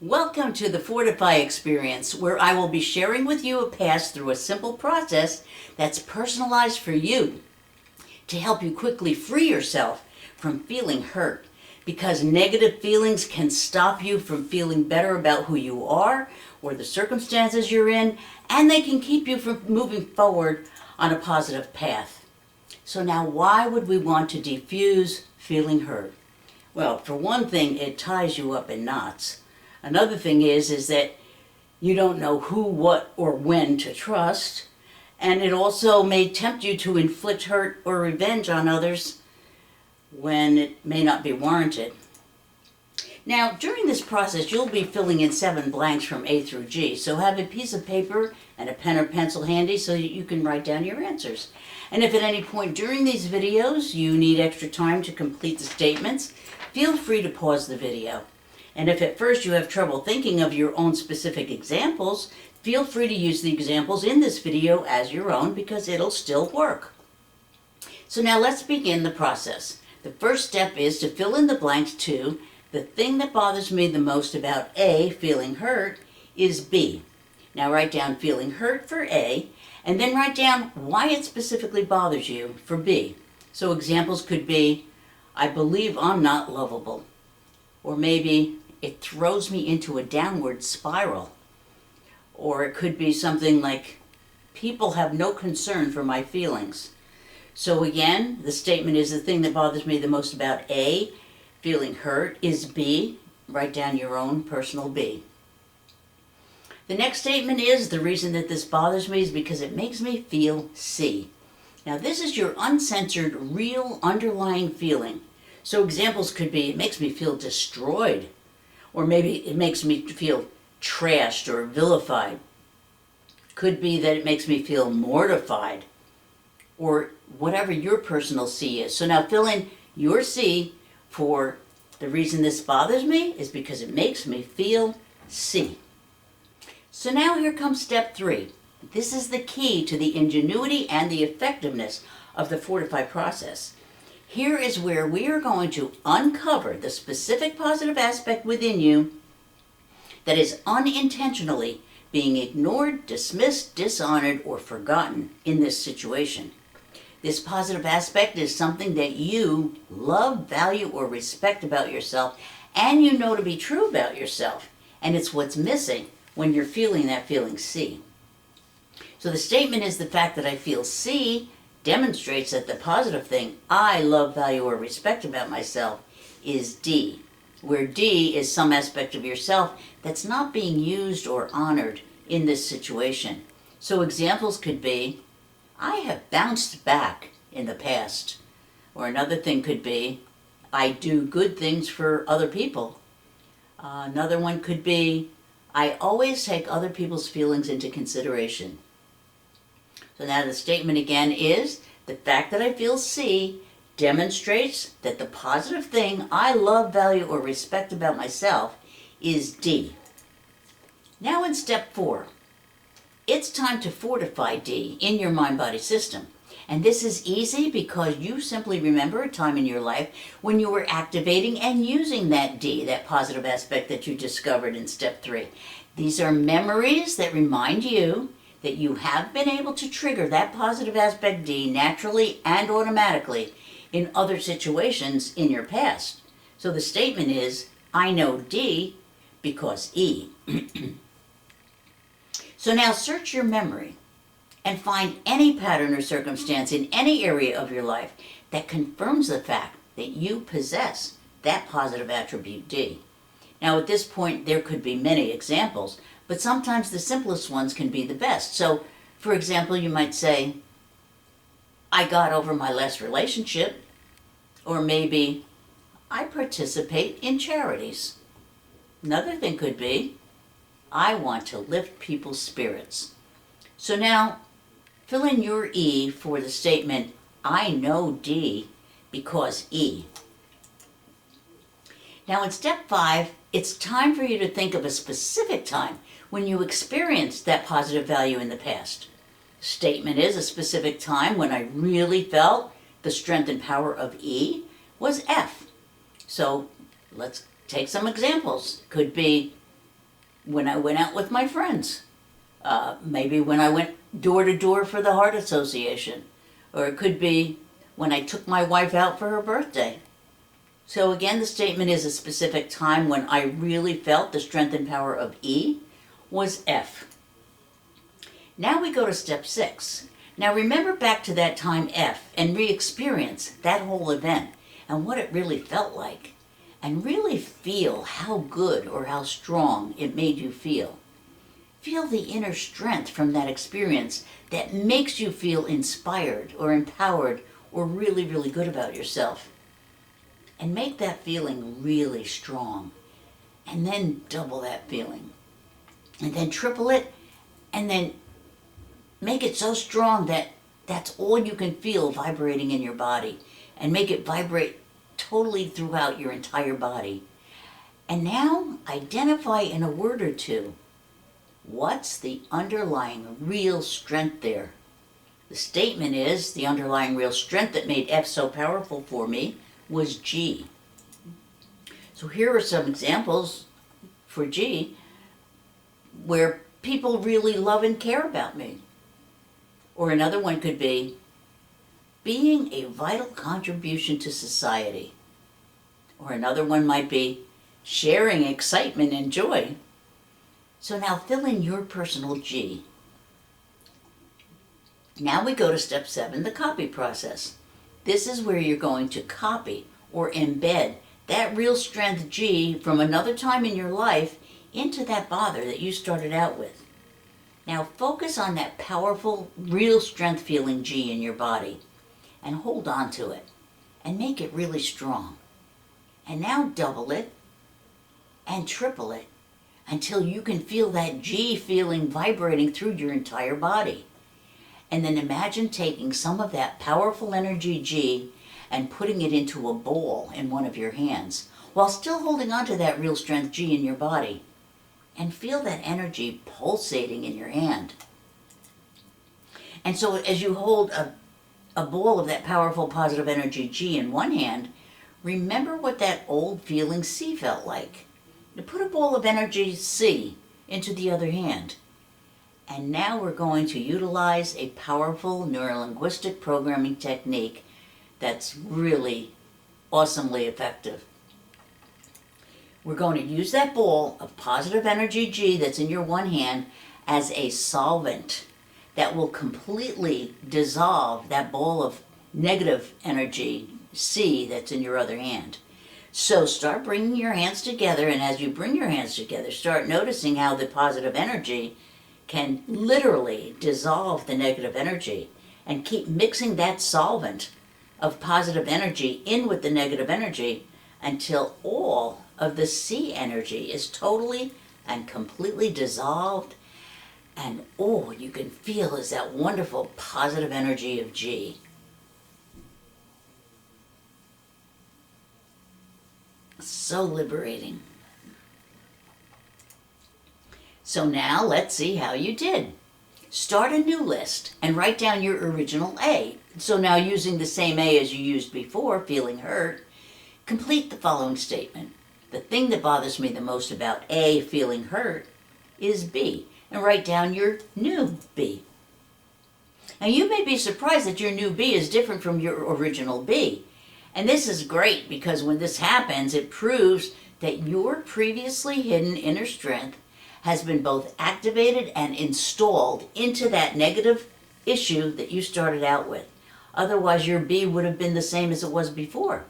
Welcome to the Fortify experience, where I will be sharing with you a pass through a simple process that's personalized for you to help you quickly free yourself from feeling hurt, because negative feelings can stop you from feeling better about who you are or the circumstances you're in, and they can keep you from moving forward on a positive path. So now, why would we want to defuse feeling hurt? Well, for one thing, it ties you up in knots. Another thing is that you don't know who, what, or when to trust, and it also may tempt you to inflict hurt or revenge on others when it may not be warranted. Now, during this process, you'll be filling in 7 blanks from A through G, so have a piece of paper and a pen or pencil handy so that you can write down your answers. And if at any point during these videos you need extra time to complete the statements, feel free to pause the video. And if at first you have trouble thinking of your own specific examples, feel free to use the examples in this video as your own, because it'll still work. So now let's begin the process. The first step is to fill in the blanks to the thing that bothers me the most about A, feeling hurt, is B. Now write down feeling hurt for A, and then write down why it specifically bothers you for B. So examples could be, I believe I'm not lovable. Or maybe, it throws me into a downward spiral. Or it could be something like, people have no concern for my feelings. So again, the statement is the thing that bothers me the most about A, feeling hurt, is B. Write down your own personal B. The next statement is, the reason that this bothers me is because it makes me feel C. Now this is your uncensored, real, underlying feeling. So examples could be, it makes me feel destroyed. Or maybe it makes me feel trashed or vilified. Could be that it makes me feel mortified. Or whatever your personal C is. So now fill in your C for the reason this bothers me is because it makes me feel C. So now here comes step 3. This is the key to the ingenuity and the effectiveness of the Fortify process. Here is where we are going to uncover the specific positive aspect within you that is unintentionally being ignored, dismissed, dishonored, or forgotten in this situation. This positive aspect is something that you love, value, or respect about yourself, and you know to be true about yourself. And it's what's missing when you're feeling that feeling C. So the statement is, the fact that I feel C demonstrates that the positive thing I love, value, or respect about myself is D, where D is some aspect of yourself that's not being used or honored in this situation. So examples could be, I have bounced back in the past. Or another thing could be, I do good things for other people. Another one could be, I always take other people's feelings into consideration. So now the statement again is, the fact that I feel C demonstrates that the positive thing I love, value, or respect about myself is D. Now in step 4, it's time to fortify D in your mind-body system. And this is easy because you simply remember a time in your life when you were activating and using that D, that positive aspect that you discovered in step 3. These are memories that remind you that you have been able to trigger that positive aspect D naturally and automatically in other situations in your past. So the statement is, I know D because E. So now search your memory and find any pattern or circumstance in any area of your life that confirms the fact that you possess that positive attribute D. Now at this point there could be many examples, but sometimes the simplest ones can be the best. So, for example, you might say, I got over my last relationship. Or maybe, I participate in charities. Another thing could be, I want to lift people's spirits. So now, fill in your E for the statement, I know D because E. Now in step 5, it's time for you to think of a specific time when you experienced that positive value in the past. Statement is, a specific time when I really felt the strength and power of E was F. So let's take some examples. Could be, when I went out with my friends. Maybe when I went door to door for the Heart Association. Or it could be when I took my wife out for her birthday. So again, the statement is a specific time when I really felt the strength and power of E was F. Now we go to step 6. Now remember back to that time F and re-experience that whole event and what it really felt like. And really feel how good or how strong it made you feel. Feel the inner strength from that experience that makes you feel inspired or empowered or really, really good about yourself. And make that feeling really strong. And then double that feeling. And then triple it. And then make it so strong that that's all you can feel vibrating in your body. And make it vibrate totally throughout your entire body. And now identify in a word or two, what's the underlying real strength there? The statement is, the underlying real strength that made F so powerful for me was G. So here are some examples for G where people really love and care about me. Or another one could be, being a vital contribution to society. Or another one might be, sharing excitement and joy. So now fill in your personal G. Now we go to step 7, the copy process. This is where you're going to copy or embed that real strength G from another time in your life into that bother that you started out with. Now focus on that powerful, real strength feeling G in your body and hold on to it and make it really strong. And now double it and triple it until you can feel that G feeling vibrating through your entire body. And then imagine taking some of that powerful energy G and putting it into a ball in one of your hands while still holding on to that real strength G in your body. And feel that energy pulsating in your hand. And so as you hold a ball of that powerful positive energy G in one hand, remember what that old feeling C felt like. To put a ball of energy C into the other hand. And now we're going to utilize a powerful neurolinguistic programming technique that's really awesomely effective. We're going to use that ball of positive energy G that's in your one hand as a solvent that will completely dissolve that ball of negative energy C that's in your other hand. So start bringing your hands together, and as you bring your hands together, start noticing how the positive energy can literally dissolve the negative energy, and keep mixing that solvent of positive energy in with the negative energy until all of the C energy is totally and completely dissolved, and all you can feel is that wonderful positive energy of G. So liberating. So now let's see how you did. Start a new list and write down your original A. So now using the same A as you used before, feeling hurt, complete the following statement. The thing that bothers me the most about A, feeling hurt, is B. And write down your new B. Now you may be surprised that your new B is different from your original B. And this is great because when this happens, it proves that your previously hidden inner strength has been both activated and installed into that negative issue that you started out with. Otherwise, your B would have been the same as it was before.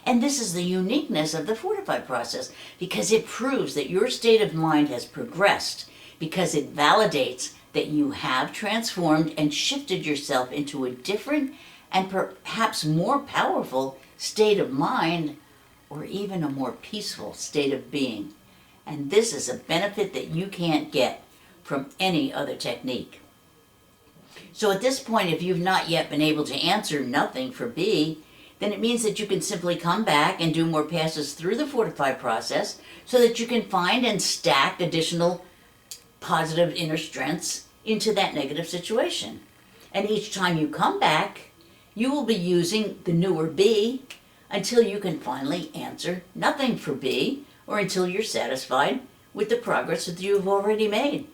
And this is the uniqueness of the Fortify process because it proves that your state of mind has progressed, because it validates that you have transformed and shifted yourself into a different and perhaps more powerful state of mind, or even a more peaceful state of being. And this is a benefit that you can't get from any other technique. So at this point, if you've not yet been able to answer nothing for B, then it means that you can simply come back and do more passes through the Fortify process so that you can find and stack additional positive inner strengths into that negative situation. And each time you come back, you will be using the newer B until you can finally answer nothing for B, or until you're satisfied with the progress that you've already made.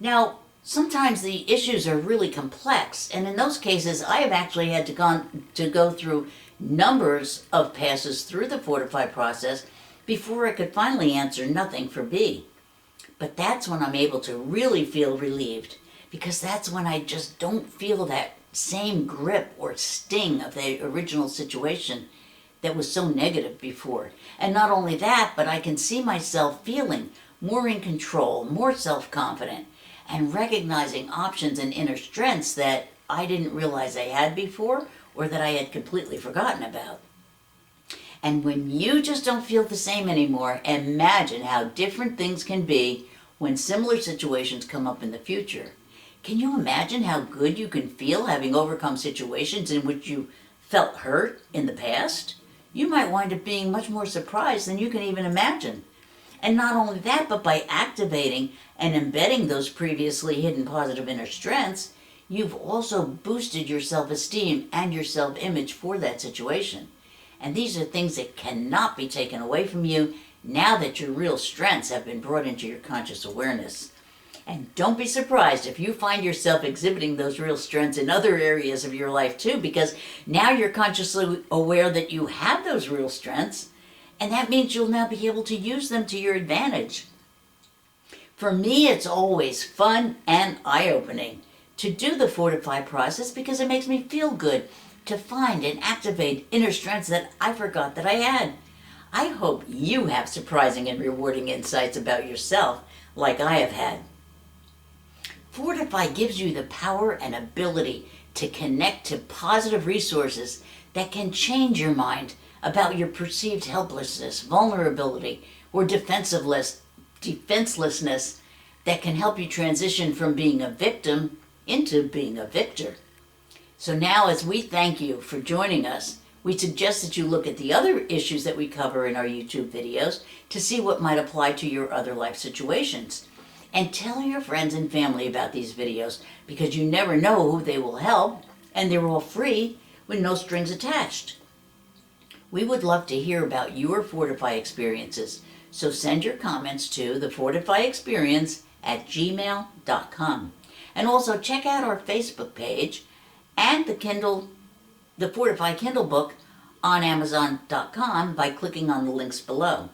Now, sometimes the issues are really complex, and in those cases, I have actually had to go through numbers of passes through the Fortify process before I could finally answer nothing for B. But that's when I'm able to really feel relieved, because that's when I just don't feel that same grip or sting of the original situation that was so negative before. And not only that, but I can see myself feeling more in control, more self-confident, and recognizing options and inner strengths that I didn't realize I had before or that I had completely forgotten about. And when you just don't feel the same anymore, imagine how different things can be when similar situations come up in the future. Can you imagine how good you can feel having overcome situations in which you felt hurt in the past? You might wind up being much more surprised than you can even imagine. And not only that, but by activating and embedding those previously hidden positive inner strengths, you've also boosted your self-esteem and your self-image for that situation. And these are things that cannot be taken away from you now that your real strengths have been brought into your conscious awareness. And don't be surprised if you find yourself exhibiting those real strengths in other areas of your life too, because now you're consciously aware that you have those real strengths, and that means you'll now be able to use them to your advantage. For me, it's always fun and eye-opening to do the Fortify process because it makes me feel good to find and activate inner strengths that I forgot that I had. I hope you have surprising and rewarding insights about yourself like I have had. Fortify gives you the power and ability to connect to positive resources that can change your mind about your perceived helplessness, vulnerability, or defenselessness that can help you transition from being a victim into being a victor. So now, as we thank you for joining us, we suggest that you look at the other issues that we cover in our YouTube videos to see what might apply to your other life situations. And tell your friends and family about these videos, because you never know who they will help, and they're all free with no strings attached. We would love to hear about your Fortify experiences, so send your comments to thefortifyexperience@gmail.com. And also check out our Facebook page and the Fortify Kindle book on Amazon.com by clicking on the links below.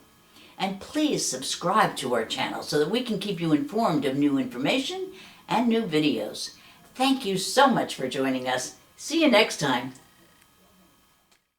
And please subscribe to our channel so that we can keep you informed of new information and new videos. Thank you so much for joining us. See you next time.